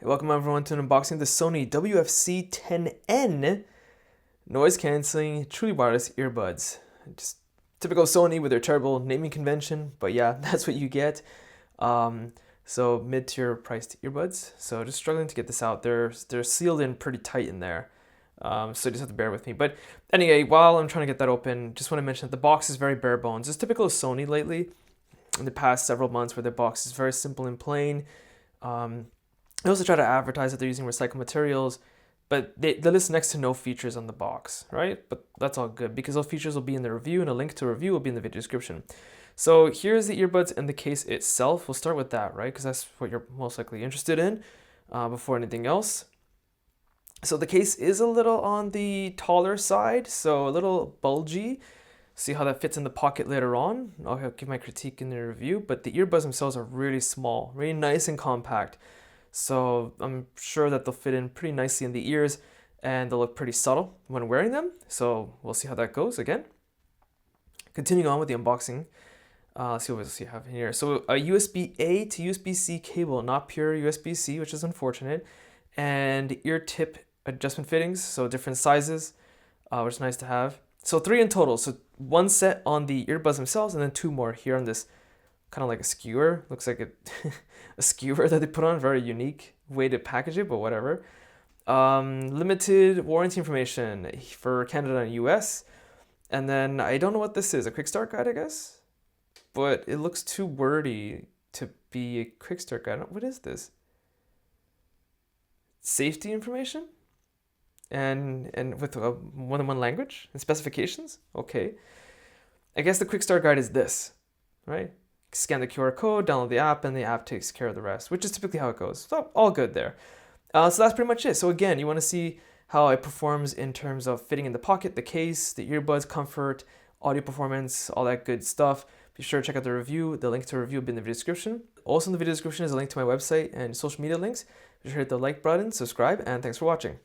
Welcome everyone to an unboxing of the Sony WF-C710N noise cancelling truly wireless earbuds. Just typical Sony with their terrible naming convention, but yeah, that's what you get. So mid-tier priced earbuds. So just struggling to get this out. They're sealed in pretty tight in there. So you just have to bear with me. But anyway, while I'm trying to get that open, just want to mention that the box is very bare bones. It's typical of Sony lately in the past several months where their box is very simple and plain. They also try to advertise that they're using recycled materials, but they list next to no features on the box, right? But that's all good because those features will be in the review and a link to a review will be in the video description. So here's the earbuds and the case itself. We'll start with that, right? Because that's what you're most likely interested in before anything else. So the case is a little on the taller side, so a little bulgy. See how that fits in the pocket later on. I'll give my critique in the review, but the earbuds themselves are really small, really nice and compact. So I'm sure that they'll fit in pretty nicely in the ears and they'll look pretty subtle when wearing them. So we'll see how that goes again. Continuing on with the unboxing, let's see what else you have in here. So a USB-A to USB-C cable, not pure USB-C, which is unfortunate, and ear tip adjustment fittings, so different sizes, which is nice to have. So 3 in total. So 1 set on the earbuds themselves and then 2 more here on this kind of like a skewer. Looks like a skewer that they put on. Very unique way to package it, but whatever. Limited warranty information for Canada and US. And then I don't know what this is. A quick start guide, I guess? But it looks too wordy to be a quick start guide. What is this? Safety information? And with more than one language and specifications? Okay. I guess the quick start guide is this, right? Scan the QR code, download the app, and the app takes care of the rest, which is typically how it goes. So all good there. So that's pretty much it. So again, you want to see how it performs in terms of fitting in the pocket, the case, the earbuds, comfort, audio performance, all that good stuff. Be sure to check out the review. The link to the review will be in the video description. Also in the video description is a link to my website and social media links. Be sure to hit the like button, subscribe, and thanks for watching.